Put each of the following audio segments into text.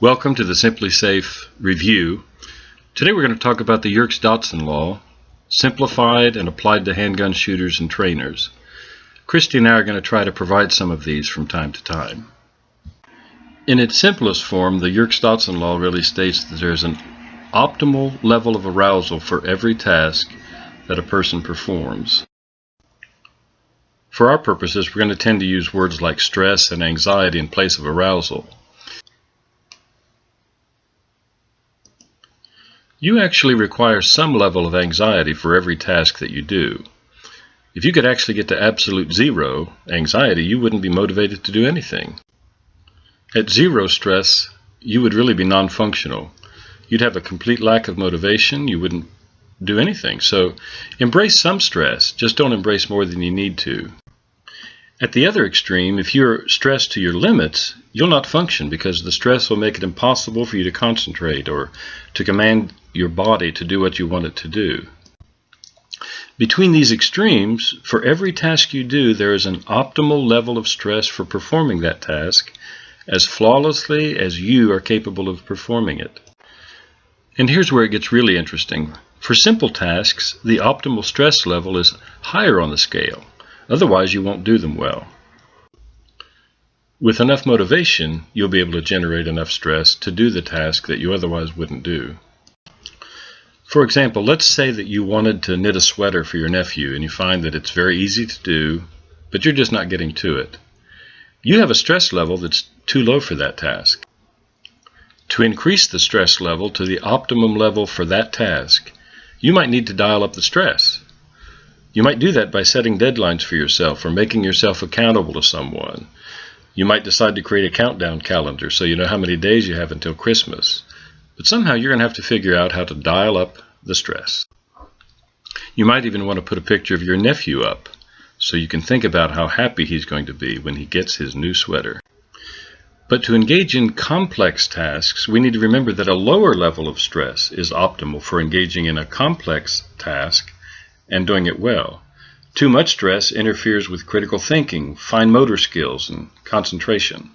Welcome to the Simply Safe review. Today we're going to talk about the Yerkes-Dotson Law, simplified and applied to handgun shooters and trainers. Christy and I are going to try to provide some of these from time to time. In its simplest form, the Yerkes-Dotson Law really states that there's an optimal level of arousal for every task that a person performs. For our purposes, we're going to tend to use words like stress and anxiety in place of arousal. You actually require some level of anxiety for every task that you do. If you could actually get to absolute zero anxiety, you wouldn't be motivated to do anything. At zero stress, you would really be non-functional. You'd have a complete lack of motivation. You wouldn't do anything. So embrace some stress, just don't embrace more than you need to. At the other extreme, if you're stressed to your limits, you'll not function because the stress will make it impossible for you to concentrate or to command your body to do what you want it to do. Between these extremes, for every task you do, there is an optimal level of stress for performing that task as flawlessly as you are capable of performing it. And here's where it gets really interesting. For simple tasks, the optimal stress level is higher on the scale. Otherwise, you won't do them well. With enough motivation, you'll be able to generate enough stress to do the task that you otherwise wouldn't do. For example, let's say that you wanted to knit a sweater for your nephew and you find that it's very easy to do, but you're just not getting to it. You have a stress level that's too low for that task. To increase the stress level to the optimum level for that task, you might need to dial up the stress. You might do that by setting deadlines for yourself or making yourself accountable to someone. You might decide to create a countdown calendar so you know how many days you have until Christmas. But somehow you're going to have to figure out how to dial up the stress. You might even want to put a picture of your nephew up so you can think about how happy he's going to be when he gets his new sweater. But to engage in complex tasks, we need to remember that a lower level of stress is optimal for engaging in a complex task and doing it well. Too much stress interferes with critical thinking, fine motor skills, and concentration.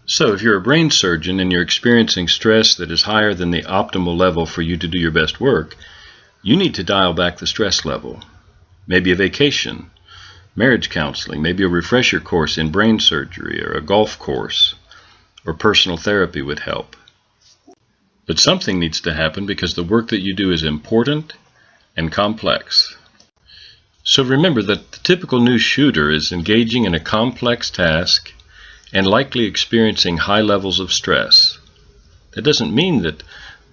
So if you're a brain surgeon and you're experiencing stress that is higher than the optimal level for you to do your best work, you need to dial back the stress level. Maybe a vacation, marriage counseling, maybe a refresher course in brain surgery, or a golf course, or personal therapy would help. But something needs to happen because the work that you do is important and complex. So remember that the typical new shooter is engaging in a complex task and likely experiencing high levels of stress. That doesn't mean that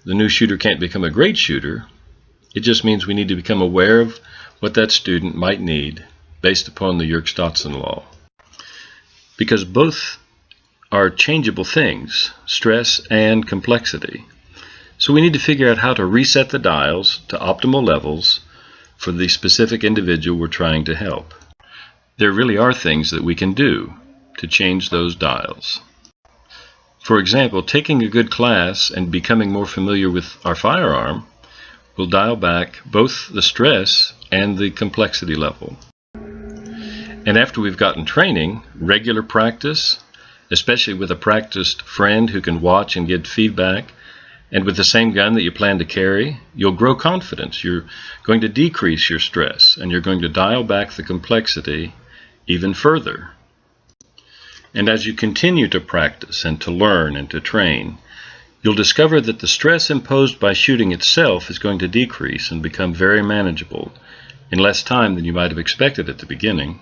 the new shooter can't become a great shooter. It just means we need to become aware of what that student might need based upon the Yerkes-Dotson Law. Because both are changeable things, stress and complexity. So we need to figure out how to reset the dials to optimal levels for the specific individual we're trying to help. There really are things that we can do to change those dials. For example, taking a good class and becoming more familiar with our firearm will dial back both the stress and the complexity level. And after we've gotten training, regular practice, especially with a practiced friend who can watch and give feedback, and with the same gun that you plan to carry, you'll grow confidence. You're going to decrease your stress, and you're going to dial back the complexity even further. And as you continue to practice and to learn and to train, you'll discover that the stress imposed by shooting itself is going to decrease and become very manageable in less time than you might have expected at the beginning.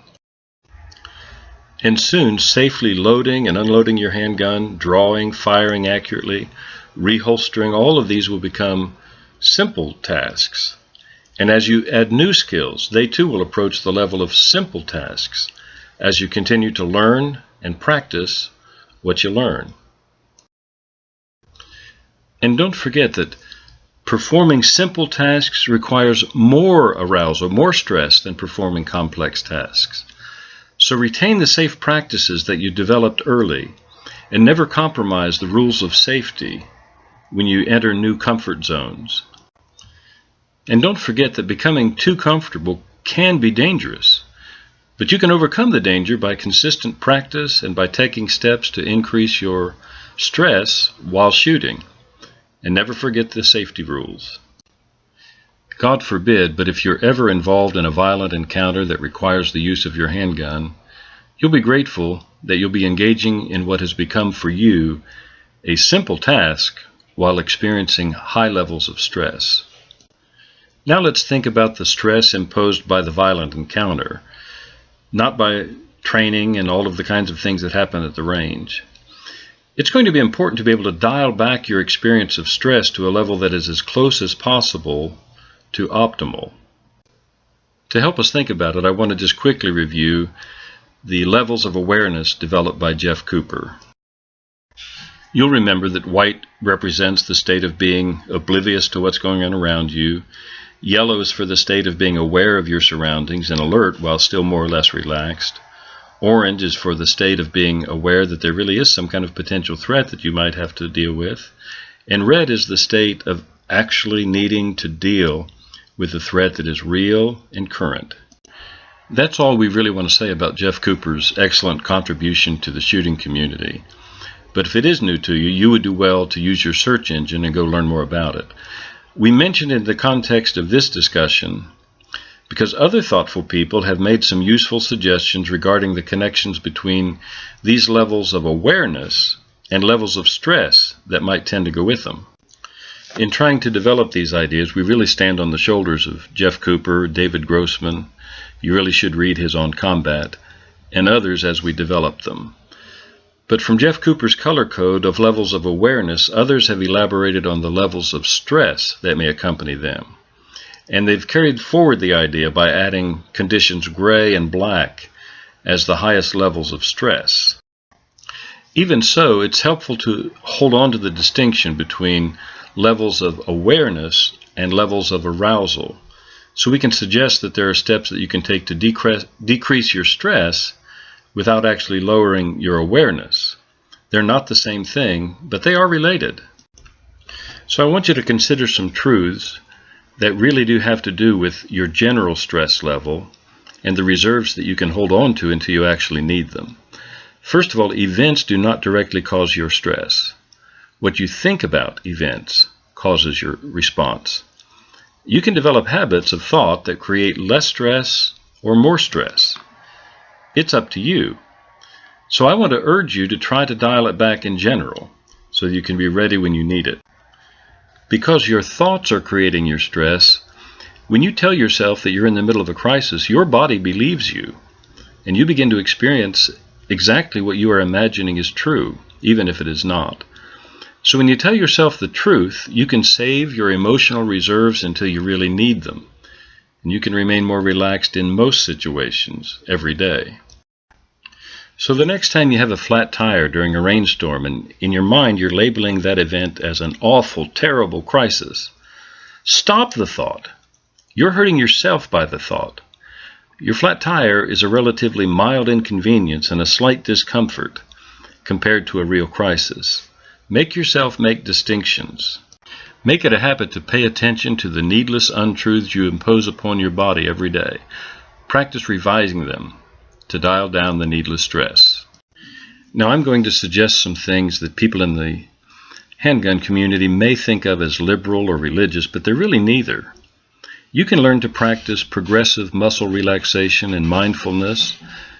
And soon, safely loading and unloading your handgun, drawing, firing accurately, reholstering, all of these will become simple tasks. And as you add new skills, they too will approach the level of simple tasks as you continue to learn and practice what you learn. And don't forget that performing simple tasks requires more arousal, more stress than performing complex tasks. So retain the safe practices that you developed early and never compromise the rules of safety when you enter new comfort zones. And don't forget that becoming too comfortable can be dangerous. But you can overcome the danger by consistent practice and by taking steps to increase your stress while shooting. And never forget the safety rules. God forbid, but if you're ever involved in a violent encounter that requires the use of your handgun, you'll be grateful that you'll be engaging in what has become for you a simple task while experiencing high levels of stress. Now let's think about the stress imposed by the violent encounter, not by training and all of the kinds of things that happen at the range. It's going to be important to be able to dial back your experience of stress to a level that is as close as possible to optimal. To help us think about it, I want to just quickly review the levels of awareness developed by Jeff Cooper. You'll remember that white represents the state of being oblivious to what's going on around you. Yellow is for the state of being aware of your surroundings and alert while still more or less relaxed. Orange is for the state of being aware that there really is some kind of potential threat that you might have to deal with. And red is the state of actually needing to deal with the threat that is real and current. That's all we really want to say about Jeff Cooper's excellent contribution to the shooting community. But if it is new to you, you would do well to use your search engine and go learn more about it. We mentioned in the context of this discussion because other thoughtful people have made some useful suggestions regarding the connections between these levels of awareness and levels of stress that might tend to go with them. In trying to develop these ideas, we really stand on the shoulders of Jeff Cooper, David Grossman, you really should read his On Combat, and others as we develop them. But from Jeff Cooper's color code of levels of awareness, others have elaborated on the levels of stress that may accompany them. And they've carried forward the idea by adding conditions gray and black as the highest levels of stress. Even so, it's helpful to hold on to the distinction between levels of awareness and levels of arousal. So we can suggest that there are steps that you can take to decrease your stress without actually lowering your awareness. They're not the same thing, but they are related. So I want you to consider some truths that really do have to do with your general stress level and the reserves that you can hold on to until you actually need them. First of all, events do not directly cause your stress. What you think about events causes your response. You can develop habits of thought that create less stress or more stress. It's up to you. So I want to urge you to try to dial it back in general so you can be ready when you need it. Because your thoughts are creating your stress, when you tell yourself that you're in the middle of a crisis, your body believes you, and you begin to experience exactly what you are imagining is true, even if it is not. So when you tell yourself the truth, you can save your emotional reserves until you really need them, and you can remain more relaxed in most situations every day. So the next time you have a flat tire during a rainstorm and in your mind you're labeling that event as an awful, terrible crisis, stop the thought. You're hurting yourself by the thought. Your flat tire is a relatively mild inconvenience and a slight discomfort compared to a real crisis. Make yourself make distinctions. Make it a habit to pay attention to the needless untruths you impose upon your body every day. Practice revising them to dial down the needless stress. Now I'm going to suggest some things that people in the handgun community may think of as liberal or religious, but they're really neither. You can learn to practice progressive muscle relaxation and mindfulness.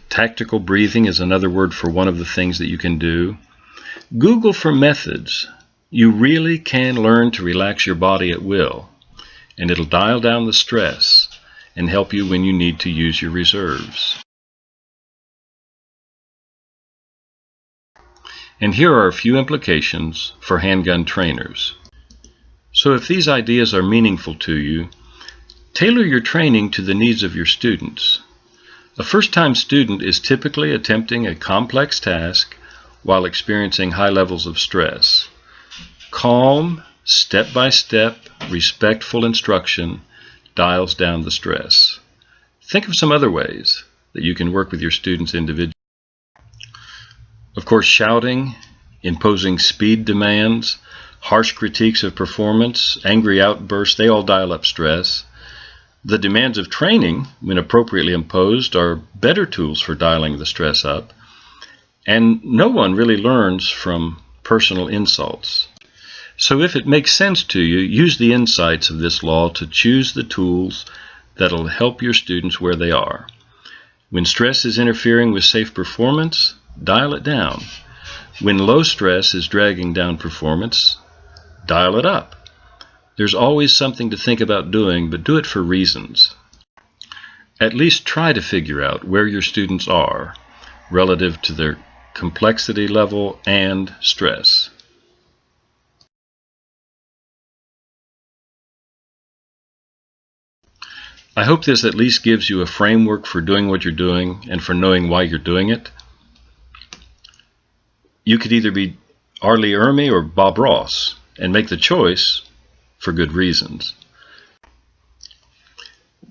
Tactical breathing is another word for one of the things that you can do. Google for methods. You really can learn to relax your body at will, and it'll dial down the stress and help you when you need to use your reserves. And here are a few implications for handgun trainers. So if these ideas are meaningful to you, tailor your training to the needs of your students. A first-time student is typically attempting a complex task while experiencing high levels of stress. Calm, step-by-step, respectful instruction dials down the stress. Think of some other ways that you can work with your students individually. Of course, shouting, imposing speed demands, harsh critiques of performance, angry outbursts, they all dial up stress. The demands of training, when appropriately imposed, are better tools for dialing the stress up. And no one really learns from personal insults. So if it makes sense to you, use the insights of this law to choose the tools that'll help your students where they are. When stress is interfering with safe performance, dial it down. When low stress is dragging down performance, dial it up. There's always something to think about doing, but do it for reasons. At least try to figure out where your students are relative to their complexity level and stress. I hope this at least gives you a framework for doing what you're doing and for knowing why you're doing it. You could either be R. Lee Ermey or Bob Ross and make the choice for good reasons.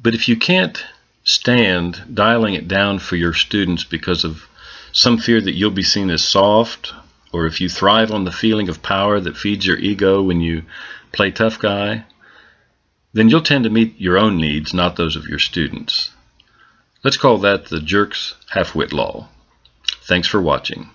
But if you can't stand dialing it down for your students because of some fear that you'll be seen as soft, or if you thrive on the feeling of power that feeds your ego when you play tough guy, then you'll tend to meet your own needs, not those of your students. Let's call that the Jerks half-wit law. Thanks for watching.